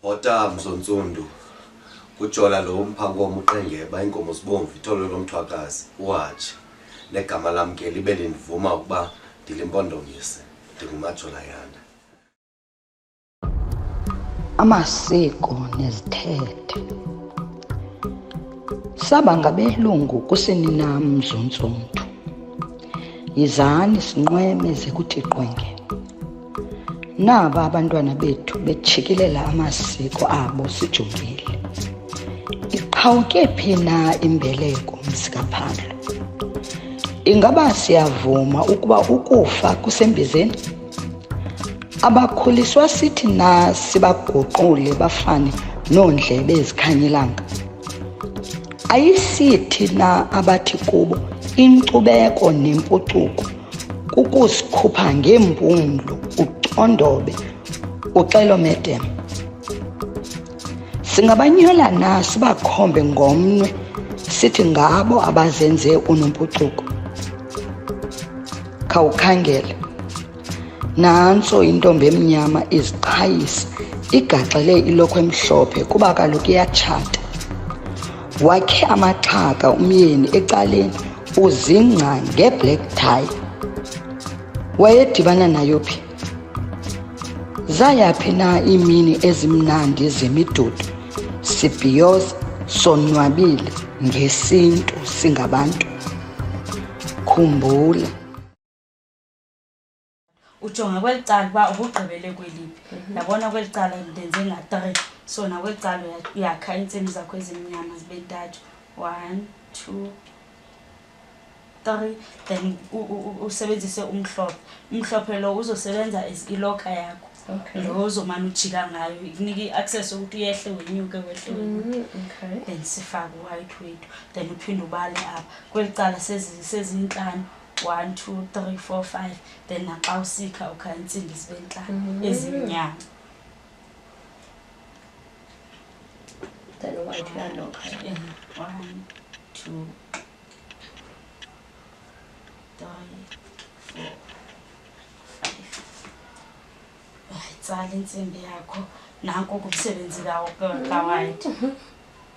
Hota Mzonsundu kujola lo mphangomo uqengeba inkomo sibomvu itholo lomthwakazi uwathi negama lami ke libe lindivuma ukuba ndilimpondomise ndingumajola yana. Amasiko nezithethe saba ngabelungu kusenina Mzonsundu. Yizani sinqweme zekuthi qwenge. Naba abantwana bethu bechikilela amasiko abo sijongile. Iqhawuke phi na imbeleko msikaPhandlo? Ingaba siyavuma ukuba ukufa kusembizeni? Abakhuliswa sithi na sibaguqule bafane noondlebe ezikhanyilanga? Ayisithi na abathi kubo inkcubeko nempucuko kukusikhupha ngempumlo ucondobe uxelo medem? Singabanyola na sibakhombe ngomnwe sithi ngabo abazenze unompucuko? Khawukhangele, nantso intombi emnyama iziqhayisa igaxele ilokhwe emhlophe kuba kaloku iyatshata. Wakhe amaxhaka umyeni ecaleni uzingca ngeblack tie. Wayedibana nayo phi? Zayaphi na imini ezimnandi zemidudu sibhiyoza sonwabile ngesintu singabantu? Khumbula ujonga kwelicala uba ubugqibele kweliphi. Yabona kwelicala ndenze nga-3 so nakwelicala uyakha iintsimbi zakho ezimnyama zibe 3 1 2 3 then usebenzise umhlophe lo uzosebenza as iloka yakho. Lo uzomana ujika ngayo ikunika i-access ukuthi uyehle wenyuke wehle wenyuke. Then sifake u-white wethu then uphinde ubale apha kwelicala sezinhlanu 1 2 3 4 5 then naxa usikha ukha intsimbi zibe 5 ezimnyama. Then white yellow. 1 2 3 4 5 ayitsala intsimbi yakho nanko kumsebenzi ka-white.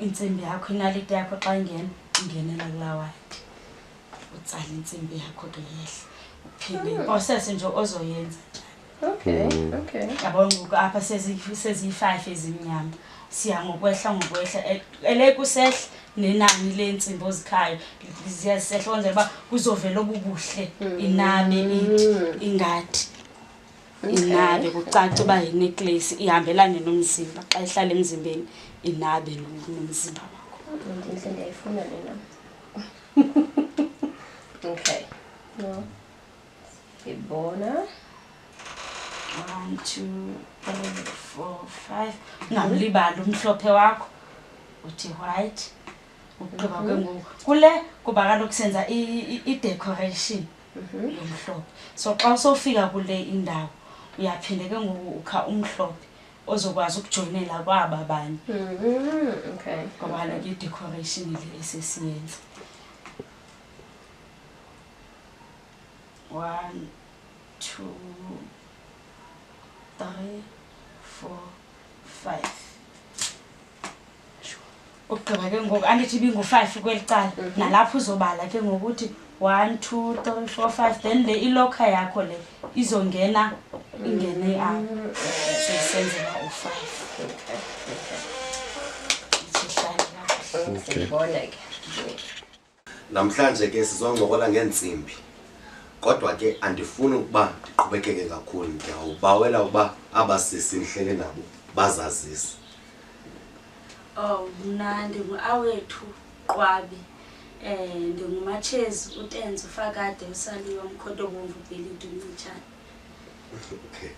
Intsimbi yakho inaliti yakho xa ingenela kula white utsala intsimbi yakho ke yehle uphinde iprocess nje ozoyenza njani. Okay. Yabona ngoku apha seziyi-5 ezimnyama siya ngokwehla elekusehla nenani lentsimbi ozikhayo ziyasehla kwenzela uba kuzovela obubuhle inabe ingathi inabe kucaca uba yi-necklace ihambelane nomzimba xa ihlala emzimbeni inabe nomzimba wakho. Ndintle ndiyayifuna lena. Okay. No. Ibona. 1 2 3 4 5 ungamlibali umhlophe wakho uthi white ugqiba ke ngoku kule kuba kaloku senza i-decoration yomhlophe. So xa usofika kule indawo uyaphinde ke ngoku ukha umhlophe ozokwazi ukujoyinela kwaba abanye. Okay. Ngoba kaloku i-decoration le esesiyenza. 1 2 3 4 5 ugqiba ke ngoku andithi ibingu-5 kwelicala nalapho uzobala ke ngokuthi 1 2 3 4 5 then le iloka yakho le izongena ingene apho sesenzela u5. Okay. Namhlanje ke sizoncokola ngeentsimbi. Kodwa ke andifuni ukuba ndiqhubekeke kakhulu ndiyawubawela ukuba abasisi nihlele nabo bazazise. Mna ndingu-awethu Qwabi. Ndingumatshezi uTenzi uFakade uSaliwe Mkhoto Bomvu Bhelidi Mtshana. Okay.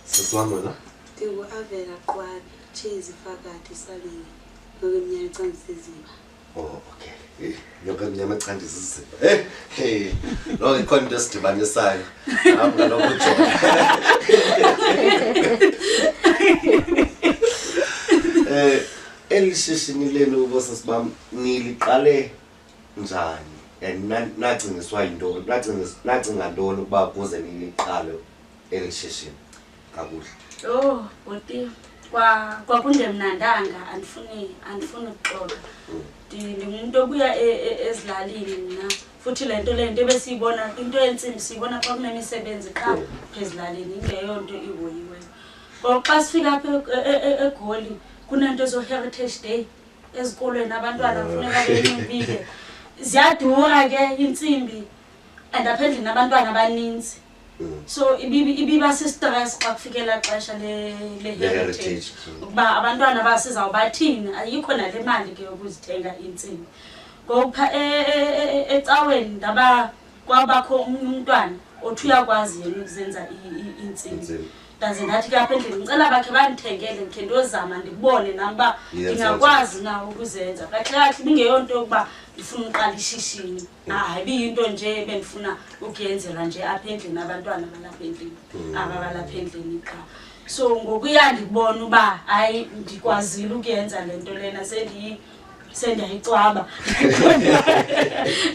Sisiwami wena? Ndingu-Avela Qwabi, Tshezi Fakade Saliwe ngokweminyaka eCandisiziba. Oh, okay. Nyoka emnyama eCandisiziba. Hey. Lo ikhona into esidibanisayo. Apha lokho uJohn. Elishishini lenu bosasibam niliqale njani? Nacingiswa yintoni? Nacinga ntoni ukuba kuze niliqale elishishini kakuhle? Bhuti kwakungemnandanga andifuni ukuxoka ndingumuntu obuya ezilalini mna futhi lento ebesiyibona into entsimbi siyibona xa kunemisebenzi qha phezilalini ingeyo nto ihoyiweyo ngoku xa sifika apha eGoli kunento zo-Heritage Day ezikolweni abantwana kufuneka benximbile ziyadura ke intsimbi and apha endlini abantwana abaninzi so ibiba sistress xa kufikela xesha le-heritage ukuba abantwana basizawubathini ayikho nale mali ke yokuzithenga intsimbi ngoku pha ecaweni kwabakho umntwana othi uyakwazi yena ukuzenza intsimbi ndaze ndathi ke apha endlini ngicela bakhe bandithengele ndikhe ndiyozama ndibone nam uba ndingakwazi na ukuzenza kahle ibingeyonto yokuba ndifuna uqala ishishini hayi ibiyinto nje bendifuna ukuyenzela nje apha endlini abantwana balapha endlini ababalapha endlini qha so ngokuya ndibona uba hayi ndikwazile ukuyenza le nto lena sendiyayicwaba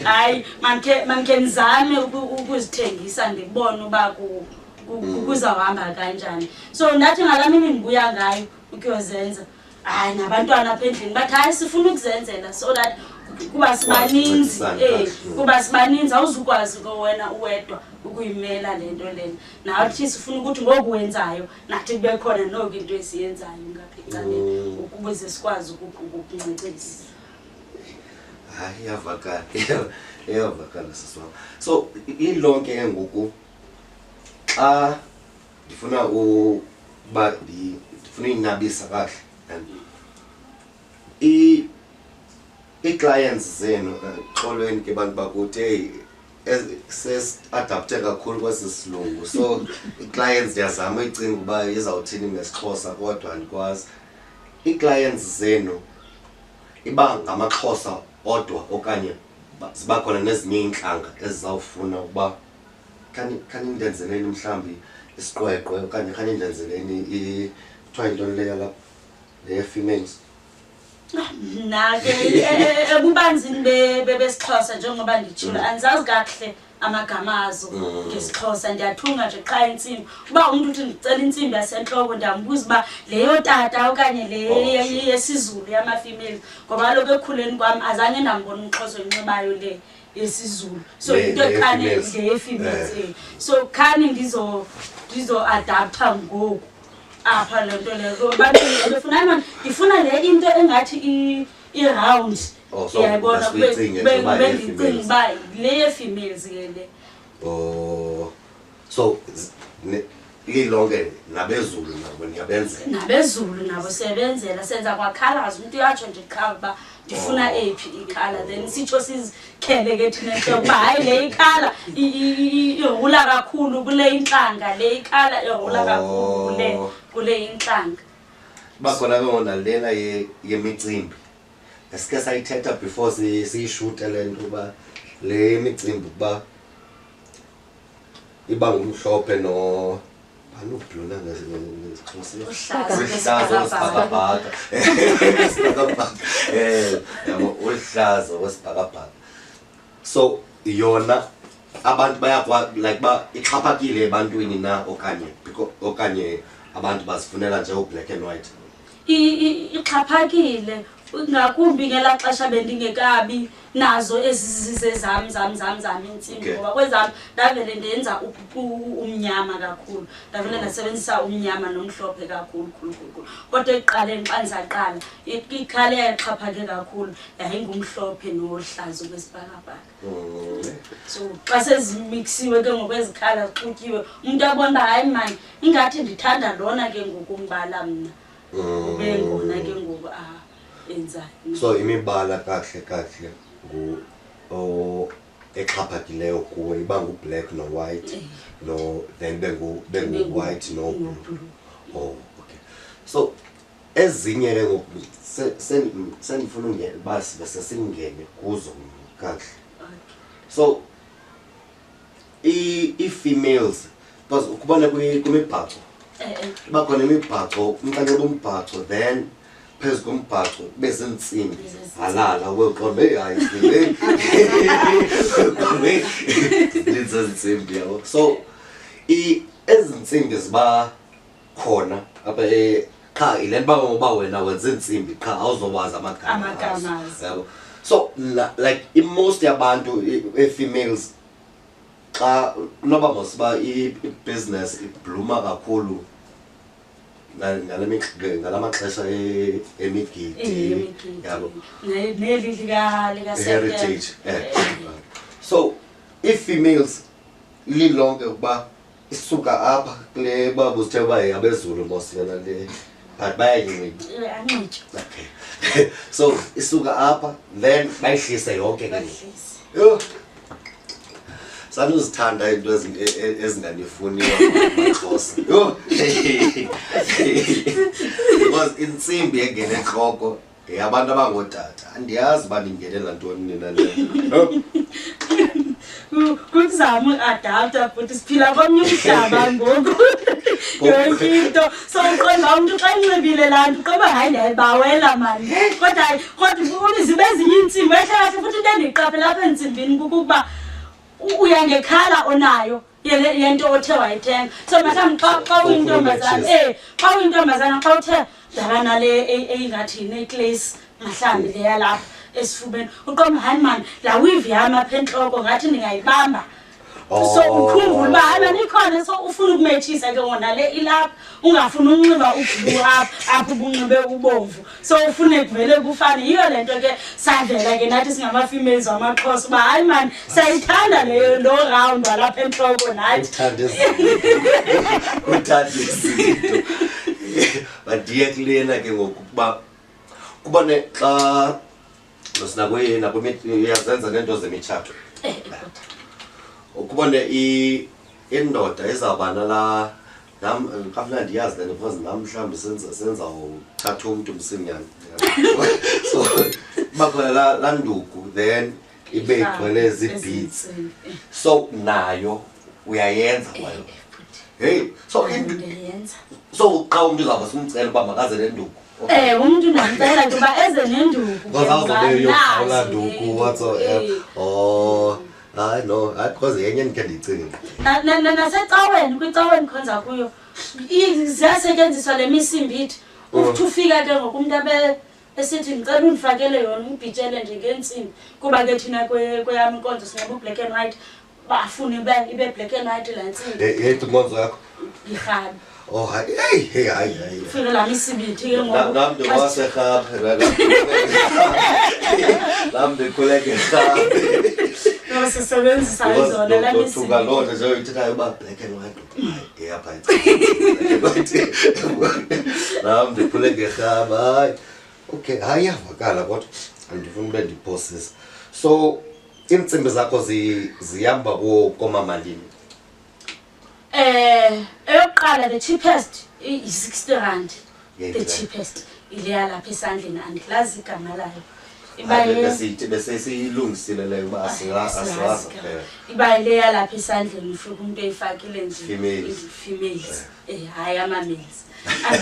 hayi mandikhe ndizame ukuzithengisa ndibone uba kuzawuhamba kanjani so ndathi ngalaa mini ndibuya ngayo ukuyozenza hayi nabantwana apha endlini bathi hayi sifuna ukuzenzela so that kuba sibaninzi kuba sibaninzi awuzukwazi wena uwedwa ukuyimela le nto lena nathi sifuna ukuthi ngoku wenzayo nathi kube khona noku into esiyenzayo ngapha ecaleni ukuze sikwazi ukuncecisa hayi iyavakala sisiwam so ilonke ke ngoku xa ndifuna uba ndifuna uyinabisa kahle ii-clients zenu xolweni ke bantu bakuthi ses-adapte kakhulu kwesi silungu so ii-clients ndiyazama uyicinga uba izawuthini ngesiXhosa kodwa andikwazi ii-clients zenu iba ngamaXhosa odwa okanye ziba khona nezinye iintlanga ezizawufuna ukuba khani ndenzeleni mhlawumbi isiqweqwe okanye khani ndenzeleni kuthiwa yintoni leyo lapha le-females nake ebubanzini besiXhosa njengoba nditshilo andizazi kakuhle amagama azo ngesiXhosa ndiyathunga nje qha intsimbi uba umntu uthi ndicela intsimbi yasentloko ndiyambuza uba leyo tata okanye le yesiZulu yama-females ngoba kaloku ekhuleni kwam azange ndambona umXhosa onxibayo le yesiZulu so into ekhane ngeye-females so khani ndizo-adaptha ngoku apha le nto leyo bantu ndifuna le into engathi i-round yayibona bendicinga uba le ye-females ke le so ilonke nabezulu nabo niyabenzela nabezulu nabo siyabenzela senza kwakhalaza umntu uyatsho nje qha uba ndifuna eyiphi ikhala then sitsho sizikhele ke thina nto uba hayi le ikhala ihula kakhulu kule intlanga le ikhala ihula kakhulu kule intlanga bakhona ke ngona lena yemicimbi esike sayithetha before siyishute le nto uba le micimbi ukuba iba ngumhlophe anubhluna ngesixhosa wesibhakabhaka ulihlaza wesibhakabhaka so yona abantu like ba ixhaphakile ebantwini na okanye abantu bazifunela nje u-black and white ixhaphakile ngakumbi ngelaa xesha bendingekabi nazo ezizezam intsimbi ngoba kwezam ndavele ndenza umnyama kakhulu ndavele ndasebenzisa umnyama nomhlophe kakhulu kodwa ekuqaleni xa ndisaqala ikhale yayixhaphake kakhulu yayingumhlophe nohlazo kwesibhakabhaka so xa sezimiksiwe ke ngokwezikhala zixutyiwe umntu abona uba hayi mani ingathi ndithanda lona ke ngokumbala mna ube ngona ke ngoku enzayo so imibala kahle exhaphakileyo kuwe iba ngu-black no-white then bengu-white no-blue okay so ezinye ke ngoku sendifuna ungena uba sibe sesingene kuzo kakuhle so ii-females because ukubona kwimibhaco iba khona imibhaco umnqanqeba umbhaco then phezu kombhaco bezintsimbi halala weqombe hayi zintsimbi yabo so ezi ntsimbi ziba khona apha Cha ilenba ngoba wena wenza insimbi cha awuzowazi amagama. Yabo. So like most yabantu females xa noba mosiba i-business ibluma kakhulu ngalamaxesha emigidi yabo heritage. So if females lilonke ukuba isuka apha kule babu sithe ba yabezulu mosiyana le but bayayincika. Okay. So isuka apha then bayihlise yonke ke. Yo. Sanuzithanda into ezinganifuniyo amaXhosa. Yo. Because insimbi engene enhloko yabantu abangotata. Andiyazi baningenela ntoni nina le. Kuzama uadapta futhi siphila komnye umhlaba ngoku. Yonke into so uqonda umuntu xa inxibile laa nto uqoba hayi ndiyayibawela mani. Kodwa uzibe ezinye iintsimbi ehle futhi into endiyiqaphela apha entsimbini kukuba uyangekhala onayo yento othe wayithenga. So mhlawumbi xa uyintombazana xa uyintombazana xa uthe ndabana le eyingathi necklace mhlawumbi le yalapha esifubeni uqomba hayi man la weave yami apha entloko ngathi ndingayibamba. So ukhumbula uba hayi man ikhona so ufuna ukumethisa ke ngona le ilapha ungafuni unxiba ublue apha ubunxibe ubomvu so ufune kuvele kufane yiyo lento ke savela ke nathi singama-females wamaXhosa uba hayi man sayithanda lo round walapha entloko nathi uthanda izinto badiye kulena ke ngokuba kubone xa yazenza nento zemitshato ukubone indoda ezawubana la kafuna ndiyazi lento because nam mhlawumbi senza uthatha umntu msinyana. So bakhona la nduku then ibe igcwele zi-beads so nayo uyayenza kwayo. Hey so xa umuntu uzawuba simcela uba makaze le nduku. Umuntu ndamcela ukuba eze nenduku. Bazawuzola nduku whatsoever. Oh hayi no because yenye ndikhe ndiyicinga. Nasecaweni kwicaweni khonza kuyo ziyasetyenziswa le misimbithi uthi ufika ke ngoku umuntu esithi ngicela undifakele yona ungibhitshele nje ngentsimbi kuba ke thina kweyam inkonzo singabe black and white bafuna ibe black and white laa ntsimbi. Yeyiphi inkonzo yakho? Irhabi. Oh hayi fike laa misimbithi ke ngoku nam ndiwaserhabe nam ndikhule ngerhabe. Sisebenzisa izona la misimbithi loo nto nje uyithethayo uba black and white apha nam ndikhule ngerhabe hayi. Okay hayi yavakala kodwa andifuni ube ndiphosisa. So iintsimbi zakho zihamba komamalini? Eyokuqala the cheapest i-60 rand. The cheapest ileya lapha esandleni andilazi igama layo. Bese siyilungisile leyo uba asiwazi. Iba ileya lapha esandleni ufika umuntu eyifakile nje females. Hayi ama-males.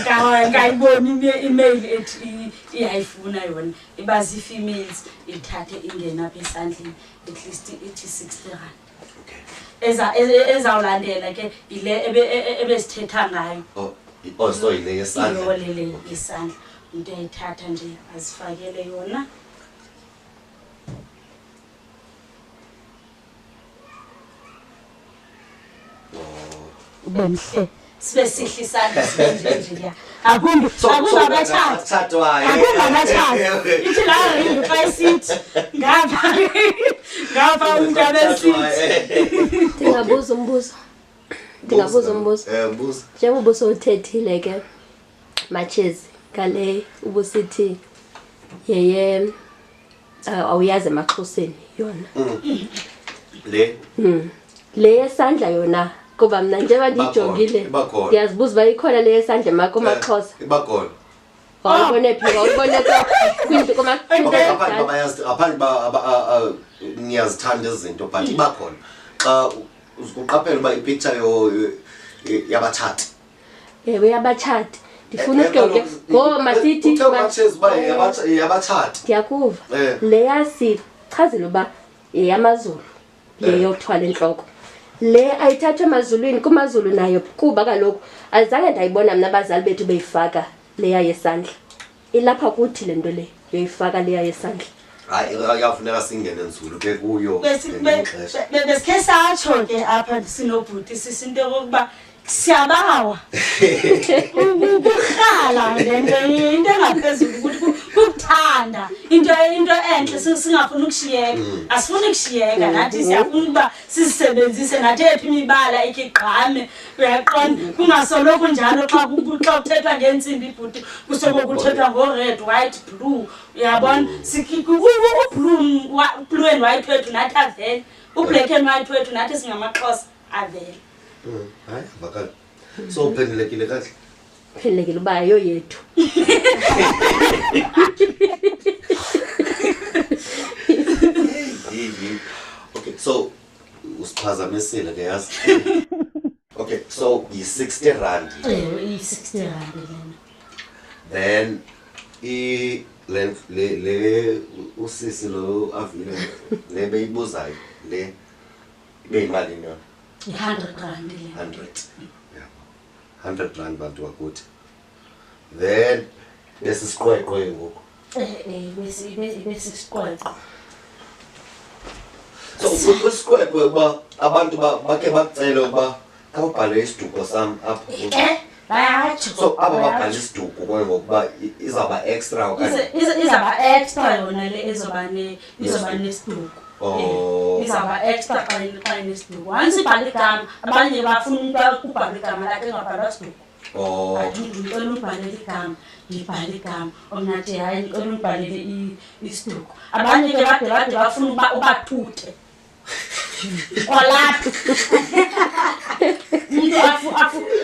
Angayiboni i-email ethi iyayifuna yona iba zii-females ithathe ingena apha esandleni at least ithi 60 rand. Ezawulandela ke ile ebesithetha ngayo. So ile yesandla. Lele yesandla umuntu ayithatha nje azifakele yona. Ubemhle sibe sihle isandla sibenje ya akumbi akungabathatha ithi la ringi xa isithi ngapha umuntu abesithi. Ndingabuza umbuzo. Buza. Njengoba ubusowuthethile ke Matshezi ngale ubusithi yeye awuyazi emaXhoseni yona. Le yesandla yona kuba mna njengoba ndijongile ndiyazibuza uba ikhona le yesandla emaXhosa. Ibakhona. Awubone phi awubone kwinto aphanti niyazithanda izinto but ibakhona xa uqaphela uba ipicture yabatshati. Ewe yabatshati ndifuna ukuke ngoba masithi yabatshati. Ndiyakuva le yasichazela uba yeyamaZulu le yokuthwala entloko le ayithathwa emazulwini kumaZulu nayo kuba kaloku azange ndayibona mna abazali bethu beyifaka leya yesandla ilapha kuthi lento le yoyifaka leya yesandla hayi ayafuneka singene nzulu ke kuyo besikhe satsho ke apha sinobhuti sisinto yokokuba siyabawa ukurhala lento into engaphezulu ukuthi kukuthanda into enhle singafuni ukushiyeka asifuni ukushiyeka nathi siyafuna ukuba sisebenzise nathi ephi imibala ikigqame uyaqonda kungasoloko njalo xa kuthethwa ngentsimbi ibhuti kusoloko kuthethwa ngo-red white blue uyabona blue and white wethu nathi avele ublack and white wethu nathi singamaxhosa avele hayi vakala so uphendulekile kahle phendulekile uba yo yethu okay so usiphazamisile ke yazi okay so yi-60 rand iyi-60 rand then le usisi lo avile le beyibuzayo le beyimalini yona i-100 rand 100 yeah 100 rand bantu wakuthi then bese siqweqwe ngoku bese siqweqwe so usiqweqwe uba abantu bakhe bacele uba khawubhale isiduko sami apha bayatsho so aba babhale isiduko kwaye ngokuba izawuba extra okanye izawuba extra yona le izoba nesiduko izawuba extra xa nesiduko once ibhale igama abanye bafuna umntu ukubhala igama lakhe engabhalwa siduko ndicela umbhalele igama ngibhale igama omnathi hayi ndicela umbhalele isiduko abanye ke bade bafuna uba ubathuthe olapha umntu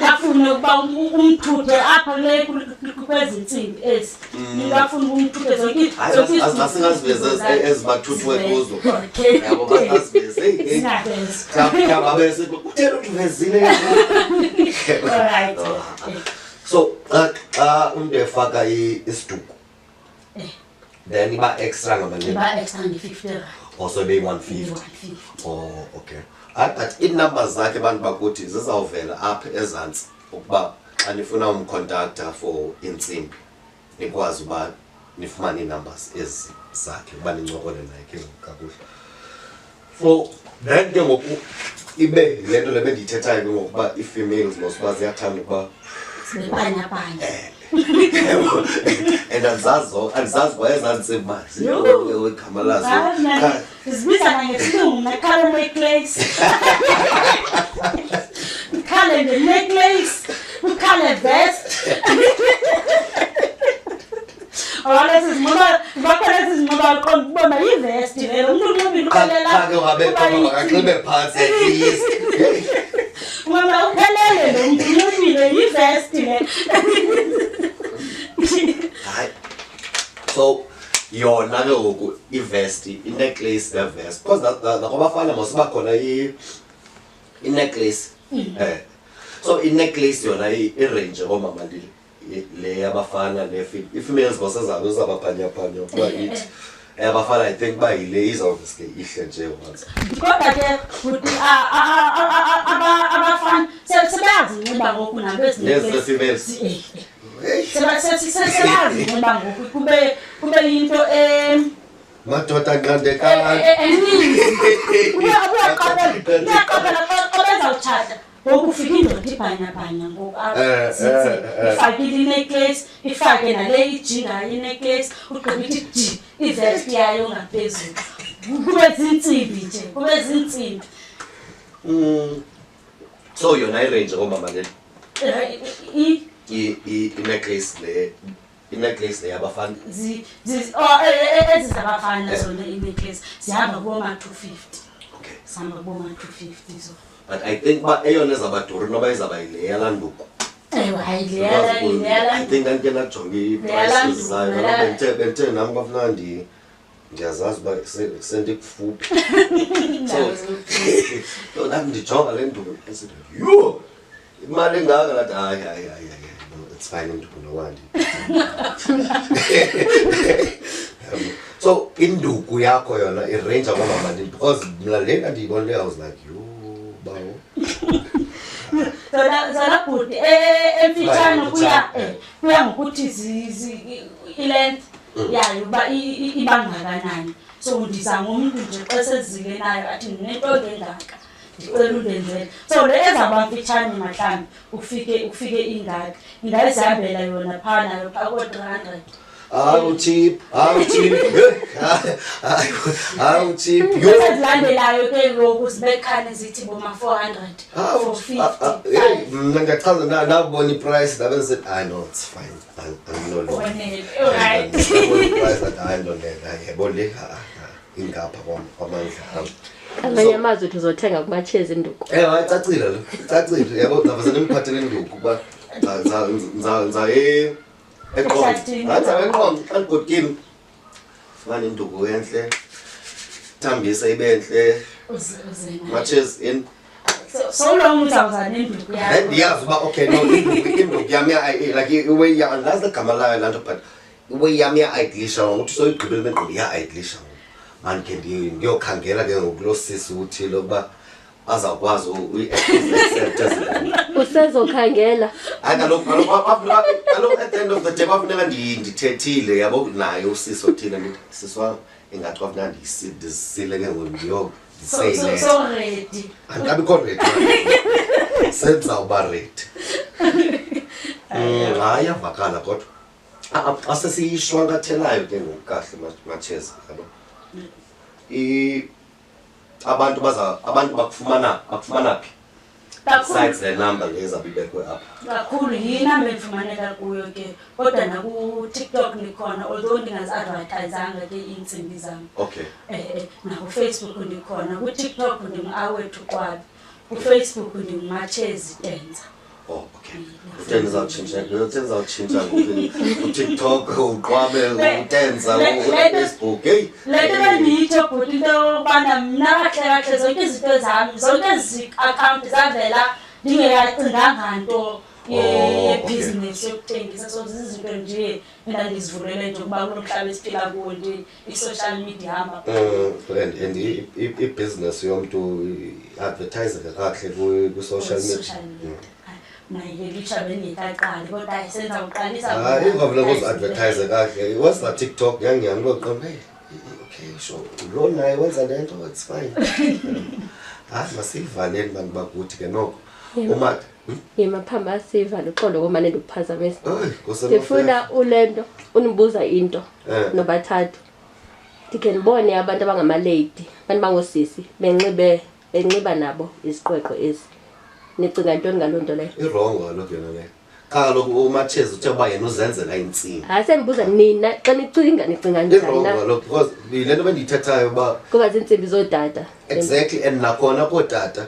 afune ukuba umthuthe apha kwezintsimbi ezi umntu afune umthuthe asingaziveze ezibathuthwe kuzo yabo basaziveze ngababese kuthela ukuthi uvezile alright so xa umuntu efaka isiduko then iba extra ngamalini iba extra nge-50 rand also beyi-150 oh okay but ii-numbers zakhe abantu bakuthi zizawuvela apha ezantsi ukuba xa nifuna umcontacta for intsimbi nikwazi uba nifumane ii-numbers ezi zakhe uba nincokole naye ke kakuhle so then ke ngoku ibe le nto le bendiyithethayo ke ngokuba ii-females nosuba ziyathanda ukuba sibanyabanya and andizazi kwa ezantsimbi igama lazo zibiza nangesilungu nekhale necklace ukhale nge-necklace ukhale vest bakhona sizincoba aqonda ukubona yivesti lelo umntu unxibile uxelelaakaxibe phantsi atleast ubona uphelele lo mntu unxibile yivesti le hayi so yona ke ngoku ivesti i-necklace nevest because nakwabafana mosiba khona i-necklace so i-necklace yona irange koomama le yabafana i-females ngosezabo izabaphanyaphanya ukuba ithi abafana I think uba yile izawuveske ihle nje once kodwa ke futhi abafana sebazinxiba ngoku nabezifemales sebazinxiba ngoku kube yinto madoda nqandekana uyaqabela xa bezawutshata ngoku ufika indoda ibhanyabhanya ngoku ifakile inecklace ifake nale ijingayo inecklace ugqiba ithi ji ivesti yayo ngaphezulu kube zintsimbi nje kube zintsimbi so yona irange komama le i-necklace le yabafana ezi zabafana zona inecklace zihamba kuboma-250 okay zihamba kuboma-250 zo but I think ba eyona ezabaduru noba izaba yile yalanduku hayi I think ndike najonga ii-prices zayo benthe nam kwafuneka ndiyazazi uba sendikufuphi so nam ndijonga le nduku esithi yho imali engaka lathi hayi no it's fine nduku nowandi so induku yakho yona irange kwamalini because mna lena ndiyibonileyo I was like yho bawo zona bhuti emfitshane kuya ngokuthi ilength yayo uba ibangakanani. So ndiza ngomuntu nje xa sezile nayo athi nento engaka ndicela undenzele. So le ezaba mfitshane mahlambi ufike ingaka ingayizihambela yona phaa nayo phaa ko-300. Cheap. Ezilandelayo ke ngoku zibekhane zithi boma 400 450. Ngiyachaza nabona iprice labe said no it's fine. Alright. Price that I don't yebo le ingapha kwamandla. Amanye amazwi uzothenga kumachezi induku. Ayicacile lo. Icacile yabo ngavasa nemphathele induku kuba nza Eqonqo fana induku enhle thambisa ibenhle matches in so long uzawuza nenduku yakho. Ndiyazi uba okay no induku yami like iway ya angazi igama layo lanto but iway yami ya-idlisha ngokuthi soyigqibele benduku ya-idlisha man ke ngiyokhangela ke ngokulo sisi uthile ukuba azakwazi uyi-accept usezokhangela kaloku at the end of the day kwafuneka ndithethile yabo naye usisi othile ndithi sisi wam ingathi kwafuneka ndizisile ke ngoku so ready andikabikho ready senzawuba ready hayi avakala kodwa xa sesiyishwankathelayo ke ngoku kahle matshezi yabo abantu bakufumana phi besides the number lezabibekwe apha kakhulu yinamba efumaneka kuyo ke kodwa naku-TikTok ndikhona although ndingazi-advertisanga ke iintsimbi zam. Okay. NakuFacebook ndikhona, ku-TikTok ndingu-Awethu Kwabi, kuFacebook ndinguMatshezi Tenza. Oh, okay. Uzawutshintsha ku-TikTok uqwabe uTenza uFacebook hey. Le nto bendiyitsho bhuti into yobana mna kahle zonke izinto zam zonke ezi akhawunti zavela ndingeyacinganga nto yebhizinesi yokuthengisa. So zizinto nje endandizivulele nje ukuba kulo mhlaba esiphila kuwo nje i-social media hamba and ibhizinesi yomntu advertiseka kahle ku-social media. Nayelitsha bengekaqali kodwa ayisenza uqalisa ingavula kuzi-advertise kahle what's that TikTok yangiyami loqamba hey okay sure lo naye wenza lento it's fine masiyivaleni bantu bakuthi ke noko umathi yemaphamba asivale uqondo komane ukuphazamisa ngifuna ulento unibuza into nobathathu ndike ndibone abantu abangamalady abantu bangosisi benxiba nabo isiqweqwe ezi nicinga ntoni ngaloo nto leyo irongo kaloku yona leyo kaloku uMatshezi uthe uba yena uzenzela intsimbi sendibuza nina xa nicinga njani irongo kaloku because yile nto bendiyithethayo uba kuba ziintsimbi zootata exactly and nakhona kootata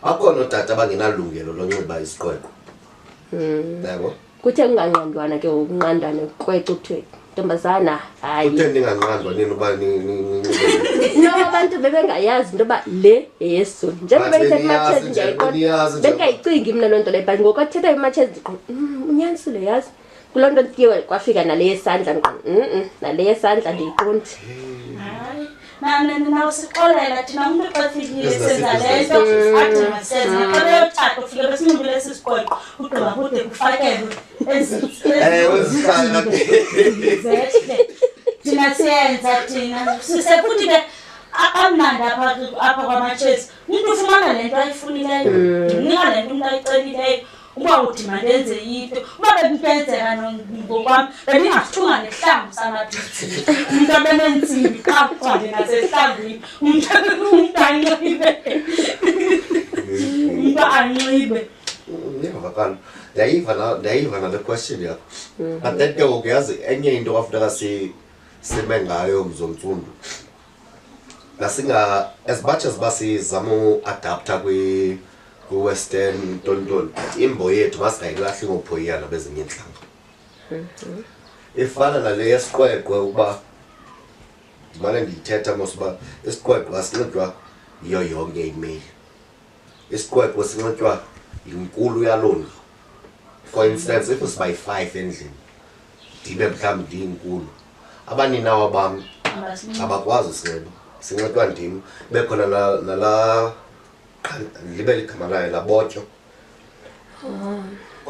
bakhona ootata abangenalungelo lonxiba isiqweqwe yabo kuthe kunganqandwana ke ngokunqandane kweqe kuthiwe ntombazana hayi kuthe ndinganqandwa nini uba no abantu bebengayazi into yoba le yeyesizulu njengoba beyithetha iMatshezi ndiyayiqonda bengayicingi mna loo nto leyo but ngokothetha iMatshezi unyanisile yazi kuloo nto ke kwafika nale yesandla nale yesandla ndiyiqondi nawo sixolela thina umuntu kwafikile senza le nto athi masenze xa beyotata ufike besinxibile esi siqweqwe ugqiba kude kufakelwe thina siyenza thina futhi ke amnandi apha kwaMatshezi umntu ufumana le nto ayifunileyo ndinika le nto umntu ayicelileyo uba uthi mandenze into uba bendenzeka ngokwam bendingasithunga nesihlangu samabhithi umntu abenentsimbi qaqwale nasehlangwini umntu anxibe umntu anxibe iyavakala ndayiva nale question yakho but then ke ngoku yazi enye into kwafuneka sime ngayo mzontsundu as much as uba sizama uadaptha kwi-western tontoni imbo yethu masingayilahli ngophoyiyana bezinye iintlanga ifana nale yesiqweqwe ukuba ndimane ndiyithetha mos uba isiqweqwe asinxitywa yiyo yonke imeyile isiqweqwe sinxitywa yinkulu yaloo ndlu for instance if sibayi-5 endlini ndibe mhlawumbi ndiyinkulu abaninawa bam abakwazi usinxiba sinxitywa ndim bekhona nala libe ligama layo labotyo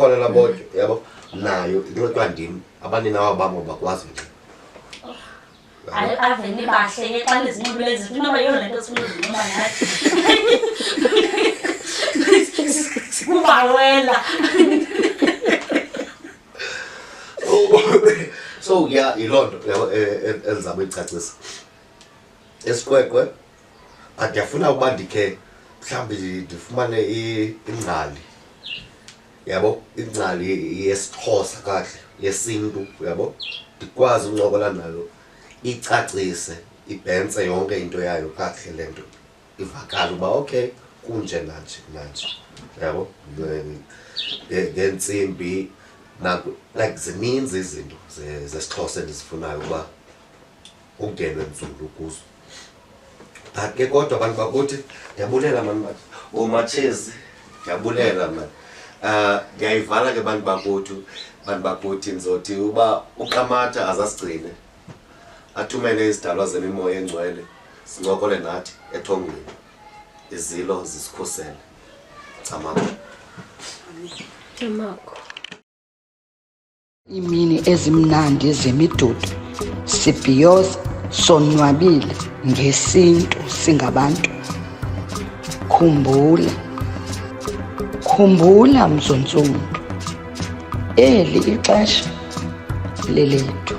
ukukholela bodwa yabo nayo inxitywa ndim abanina wabamo bakwazi nje aveni bahle ke xa nizinxibile ezinto inoba yiyo le nto sifuna uzinxiba nathi kubawela. So yeah, yiloo nto elizawube icacisa esikwekwe andiyafuna ukuba ndikhe mhlawumbi ndifumane ingcali yabo ingcali yesiXhosa kahle yesintu yabo ndikwazi uncokola nayo icacise ibhentse yonke into yayo kakuhle le nto ivakala uba okay kunje nanje yabo ngentsimbi like zininzi izinto zesiXhosa endizifunayo uba ungenwe nzulu kuzo. But ke kodwa abantu bakuthi ndiyabulela mani bathi omatshezi ndiyabulela mani. Ndiyayivala ke bantu bakuthi ndizothi uba uQamatha azasigcine athumele izidalwa zemimoya engcwele sincokole nathi ethongweni izilo zisikhusele. Camako. Camako. Imini ezimnandi zemidudu sibhiyoza sonwabile ngesintu singabantu. Khumbula mzontsundu eli ixesha lelethu.